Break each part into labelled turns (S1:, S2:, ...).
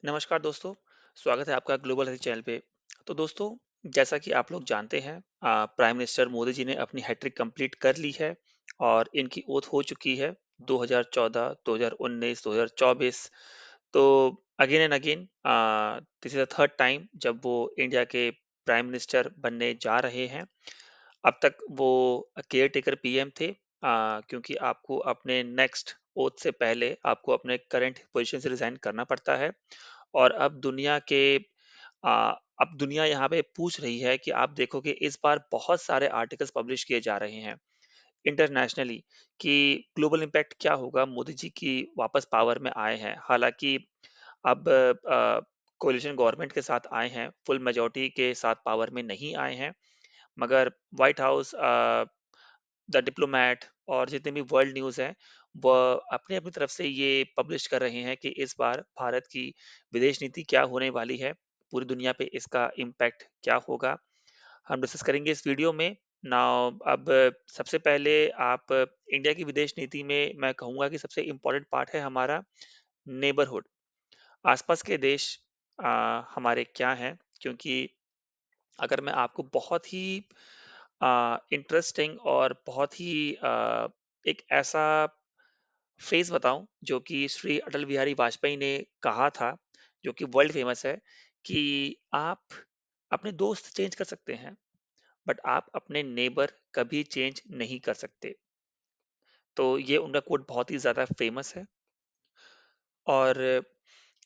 S1: नमस्कार दोस्तों, स्वागत है आपका ग्लोबल हेल्थ चैनल पे। तो दोस्तों, जैसा कि आप लोग जानते हैं प्राइम मिनिस्टर मोदी जी ने अपनी हैट्रिक कंप्लीट कर ली है और इनकी ओथ हो चुकी है 2014, 2019, 2024। तो again and again this is the third time जब वो इंडिया के प्राइम मिनिस्टर बनने जा रहे हैं। अब तक वो केयर टेकर पीएम थे क्योंकि आपको अपने नेक्स्ट ओथ से पहले आपको अपने करंट पोजीशन से रिज़ाइन करना पड़ता है। और अब दुनिया यहाँ पे पूछ रही है कि आप देखोगे इस बार बहुत सारे आर्टिकल्स पब्लिश किए जा रहे हैं इंटरनेशनली कि ग्लोबल इम्पैक्ट क्या होगा मोदी जी की वापस पावर में आए हैं। हालाँकि अब कोalition गवर्नमेंट के साथ आए हैं, फुल मेजॉरिटी के साथ पावर में नहीं आए हैं, मगर व्हाइट हाउस द डिप्लोमैट और जितने भी वर्ल्ड न्यूज़ हैं, वह अपनी-अपनी तरफ से ये पब्लिश कर रहे हैं कि इस बार भारत की विदेश नीति क्या होने वाली है, पूरी दुनिया पे इसका इम्पैक्ट क्या होगा, हम डिस्कस करेंगे इस वीडियो में। नाउ अब सबसे पहले आप इंडिया की विदेश नीति में मैं कहूँगा कि सबसे इम्पोर्टेंट पार्ट है हमारा नेबरहुड, आस-पास के देश हमारे क्या हैं? क्योंकि अगर मैं आपको बहुत ही इंटरेस्टिंग और बहुत ही एक ऐसा फ्रेज़ बताऊँ जो कि श्री अटल बिहारी वाजपेयी ने कहा था, जो कि वर्ल्ड फेमस है कि आप अपने दोस्त चेंज कर सकते हैं, बट आप अपने नेबर कभी चेंज नहीं कर सकते। तो ये उनका कोट बहुत ही ज़्यादा फेमस है और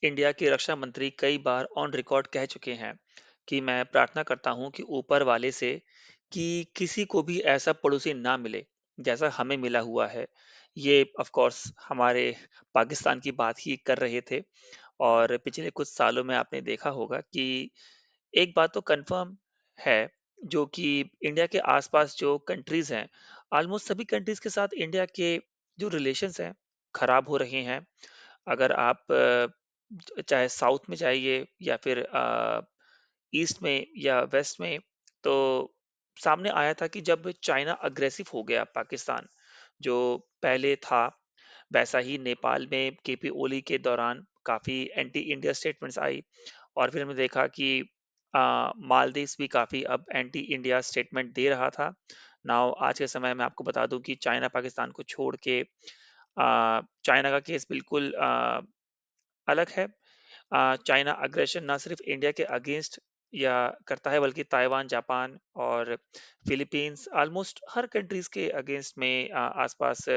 S1: इंडिया के रक्षा मंत्री कई बार ऑन रिकॉर्ड कह चुके हैं कि मैं प्रार्थना करता हूं कि ऊपर वाले से कि किसी को भी ऐसा पड़ोसी ना मिले जैसा हमें मिला हुआ है। ये ऑफ कोर्स हमारे पाकिस्तान की बात ही कर रहे थे और पिछले कुछ सालों में आपने देखा होगा कि एक बात तो कंफर्म है जो कि इंडिया के आसपास जो कंट्रीज हैं, ऑलमोस्ट सभी कंट्रीज के साथ इंडिया के जो रिलेशंस हैं खराब हो रहे हैं। अगर आप चाहे साउथ में जाइए या फिर ईस्ट में या वेस्ट में, तो सामने आया था कि जब चाइना अग्रेसिव हो गया पाकिस्तान, जो पहले था, वैसा ही नेपाल में केपी ओली के दौरान काफ़ी एंटी इंडिया स्टेटमेंट्स आई और फिर हमने देखा कि मालदीव्स भी काफ़ी अब एंटी इंडिया स्टेटमेंट दे रहा था। नाउ आज के समय में आपको बता दूं कि चाइना पाकिस्तान को छोड़ के चाइना का केस बिल्कुल अलग है। चाइना अग्रेशन ना सिर्फ इंडिया के अगेंस्ट या करता है बल्कि ताइवान, जापान और फिलीपींस ऑलमोस्ट हर कंट्रीज के अगेंस्ट में आसपास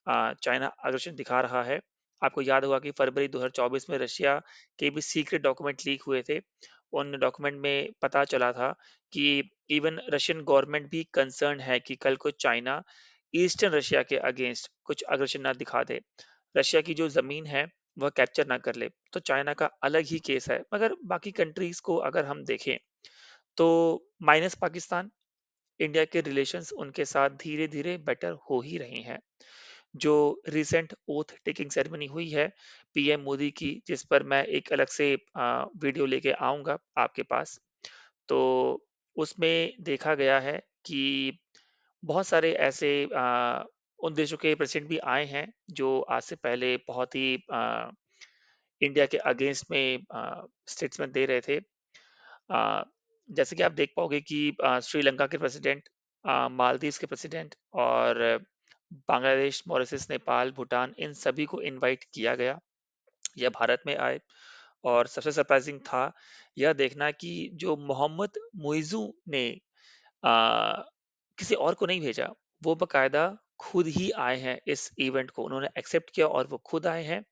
S1: चाइना अग्रेशन दिखा रहा है। आपको याद होगा कि फरवरी 2024 में रशिया के भी सीक्रेट डॉक्यूमेंट लीक हुए थे। उन डॉक्यूमेंट में पता चला था कि इवन रशियन गवर्नमेंट भी कंसर्न है कि कल को चाइना ईस्टर्न रशिया के अगेंस्ट कुछ अग्रेशन ना दिखा दे। रशिया की जो ज़मीन है वह कैप्चर ना कर ले, तो चाइना का अलग ही केस है। मगर बाकी कंट्रीज़ को अगर हम देखें, तो माइनस पाकिस्तान, इंडिया के रिलेशंस उनके साथ धीरे-धीरे बेटर हो ही रहे हैं। जो रिसेंट ओथ टेकिंग सेरेमनी हुई है पीएम मोदी की, जिस पर मैं एक अलग से वीडियो लेके आऊँगा आपके पास। तो उसमें देखा गया है कि बहुत सारे ऐसे उन देशों के प्रेसिडेंट भी आए हैं, जो आज से पहले बहुत ही इंडिया के अगेंस्ट में स्टेटमेंट दे रहे थे। जैसे कि आप देख पाओगे कि श्रीलंका के प्रेसिडेंट, मालदीव्स के प्रेसिडेंट और बांग्लादेश, मॉरिशस, नेपाल, भूटान इन सभी को इनवाइट किया गया। यह भारत में आए और सबसे सरप्राइजिंग था यह देखना कि जो मोहम्मद मुइज़्ज़ू ने अ, किसी और को नहीं भेजा, वो बाकायदा खुद ही आए हैं इस इवेंट को उन्होंने एक्सेप्ट किया और वो खुद आए हैं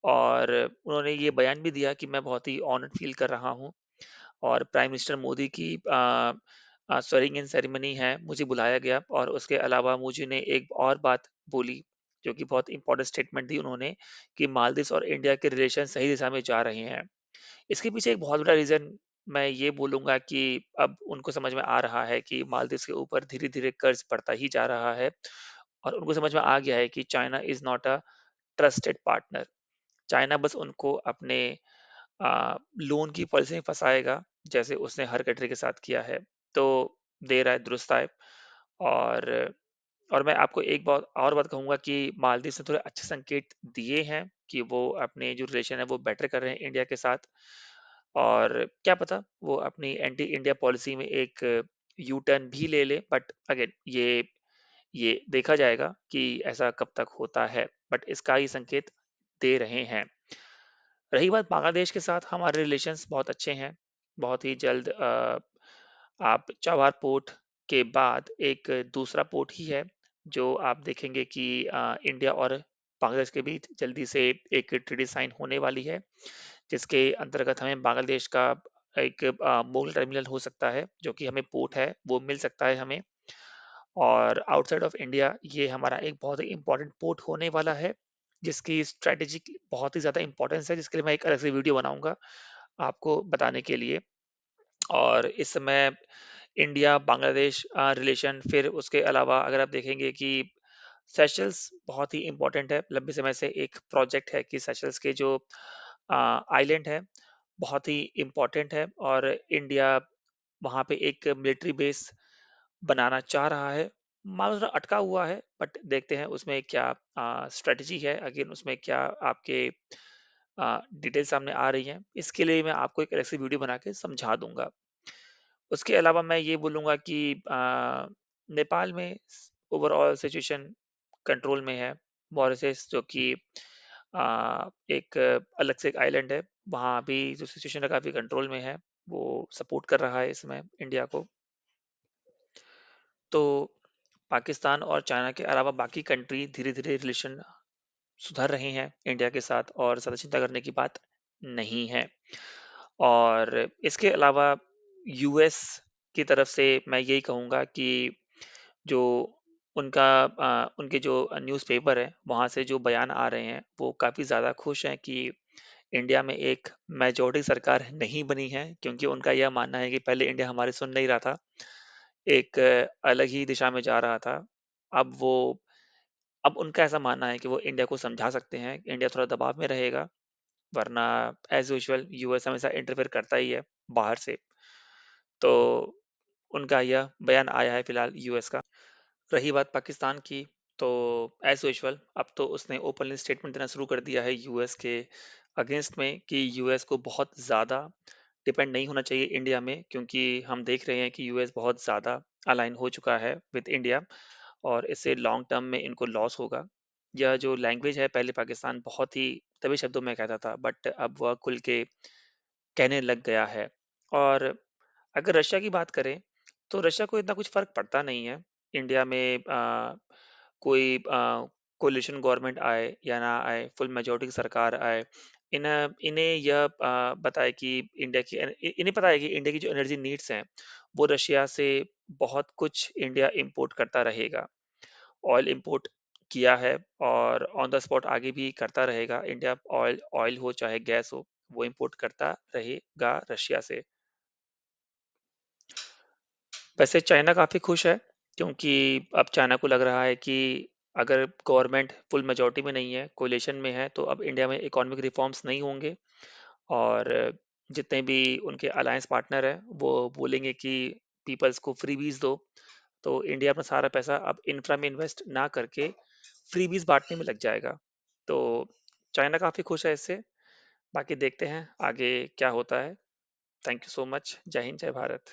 S1: और उन्होंने ये बयान भी दिया कि मैं बहुत ही ऑनर्ड फील कर रहा हूँ और प्राइम मिनिस्टर मोदी की स्वेरिंग इन सेरेमनी है, मुझे बुलाया गया और उसके अलावा मुझे ने एक और बात बोली, जो कि बहुत इंपॉर्टेंट स्टेटमेंट दी उन्होंने कि मालदीव्स और इंडिया के रिलेशन सही दिशा में जा रहे हैं। इसके पीछे एक बहुत बड़ा रीज़न मैं ये बोलूँगा कि अब उनको समझ में आ रहा है कि मालदीव्स के ऊपर धीरे-धीरे कर्ज़ बढ़ता ही जा रहा है और उनको समझ में आ गया है कि China is not a trusted partner. China बस उनको अपने लोन की पॉलिसी में फँसाएगा, जैसे उसने हर कंट्री के साथ किया है। तो देर आए दुरुस्त आए और और मैं आपको एक बात और बात कहूँगा कि मालदीव ने थोड़े अच्छे संकेत दिए हैं कि वो अपने जो रिलेशन है वो बेटर कर रहे हैं इंडिया के साथ। और क्या पता वो अपनी एंटी इंडिया पॉलिसी में एक यू टर्न भी ले ले, बट अगेन ये देखा जाएगा कि ऐसा कब तक होता है, बट इसका ही संकेत दे रहे हैं। रही बात बांग्लादेश के साथ, हमारे रिलेशंस बहुत अच्छे हैं। बहुत ही जल्द आप चाबहार पोर्ट के बाद एक दूसरा पोर्ट ही है जो आप देखेंगे कि इंडिया और बांग्लादेश के बीच जल्दी से एक ट्रीटी साइन होने वाली है, जिसके अंतर्गत हमें बांग्लादेश का एक मूल टर्मिनल हो सकता है, जो कि हमें पोर्ट है वो मिल सकता है हमें। और आउटसाइड ऑफ इंडिया ये हमारा एक बहुत ही इम्पोर्टेंट पोर्ट होने वाला है, जिसकी स्ट्रेटेजिक बहुत ही ज़्यादा इम्पोर्टेंस है, जिसके लिए मैं एक अलग से वीडियो बनाऊँगा आपको बताने के लिए। और इस समय इंडिया बांग्लादेश रिलेशन, फिर उसके अलावा अगर आप देखेंगे कि सेशल्स बहुत ही इम्पोर्टेंट है। लंबे समय से एक प्रोजेक्ट है कि सेशल्स के जो आइलैंड है बहुत ही इम्पोर्टेंट है, और इंडिया वहाँ पे एक मिलिट्री बेस बनाना चाह रहा है। मानो थोड़ा अटका हुआ है, बट देखते हैं उसमें क्या स्ट्रेटजी है, अगेन उसमें क्या आपके डिटेल सामने आ रही हैं। इसके लिए मैं आपको एक अलग से वीडियो बना के समझा दूँगा। उसके अलावा मैं ये बोलूँगा कि नेपाल में ओवरऑल सिचुएशन कंट्रोल में है। मॉरिशस जो कि एक अलग से एक आइलैंड है, वहाँ भी जो सिचुएशन है काफ़ी कंट्रोल में है। वो सपोर्ट कर रहा है इस समय इंडिया को। तो पाकिस्तान और चाइना के अलावा बाकी कंट्री धीरे-धीरे रिलेशन सुधर रहे हैं इंडिया के साथ, और ज़्यादा चिंता करने की बात नहीं है। और इसके अलावा यूएस की तरफ से मैं यही कहूँगा कि जो उनके जो न्यूज़पेपर है, वहाँ से जो बयान आ रहे हैं, वो काफ़ी ज़्यादा खुश हैं कि इंडिया में एक मेजॉरिटी सरकार नहीं बनी है, क्योंकि उनका यह मानना है कि पहले इंडिया हमारी सुन नहीं रहा था, एक अलग ही दिशा में जा रहा था। अब वो अब उनका ऐसा मानना है कि वो इंडिया को समझा सकते हैं, इंडिया थोड़ा दबाव में रहेगा, वरना एज़ यूजुअल यूएस हमेशा इंटरफेयर करता ही है बाहर से। तो उनका यह बयान आया है फिलहाल यूएस का। रही बात पाकिस्तान की, तो एज़ यूजुअल अब तो उसने ओपनली स्टेटमेंट देना शुरू कर दिया है यूएस के अगेंस्ट में कि यूएस को बहुत ज़्यादा डिपेंड नहीं होना चाहिए इंडिया में, क्योंकि हम देख रहे हैं कि यूएस बहुत ज़्यादा अलाइन हो चुका है विद इंडिया, और इससे लॉन्ग टर्म में इनको लॉस होगा। यह जो लैंग्वेज है, पहले पाकिस्तान बहुत ही दबे शब्दों में कहता था, बट अब वह खुल के कहने लग गया है। और अगर रशिया की बात करें, तो रशिया को इतना कुछ फ़र्क पड़ता नहीं है। इंडिया में कोई कोalition गवर्नमेंट आए या ना आए, फुल मेजॉरिटी की सरकार आए, इन्हें यह पता है कि इन्हें पता है कि इंडिया की जो एनर्जी नीड्स हैं, वो रशिया से बहुत कुछ इंडिया इम्पोर्ट करता रहेगा। ऑयल इम्पोर्ट किया है, और ऑन द स्पॉट आगे भी करता रहेगा। इंडिया ऑयल ऑयल हो चाहे गैस हो, वो इम्पोर्ट करता रहेगा रशिया से। वैसे चाइना काफ़ी खुश है, क्योंकि अब चाइना को लग रहा है कि अगर गवर्नमेंट फुल मेजॉरिटी में नहीं है, कोलिशन में है, तो अब इंडिया में इकोनॉमिक रिफॉर्म्स नहीं होंगे, और जितने भी उनके अलायंस पार्टनर हैं, वो बोलेंगे कि पीपल्स को फ्रीबीज़ दो। तो इंडिया अपना सारा पैसा अब इंफ्रा में इन्वेस्ट ना करके फ्रीबीज़ बाँटने में लग जाएगा। तो चाइना काफ़ी खुश है इससे। बाकी देखते हैं आगे क्या होता है। Thank you so much. जय हिंद, जय भारत।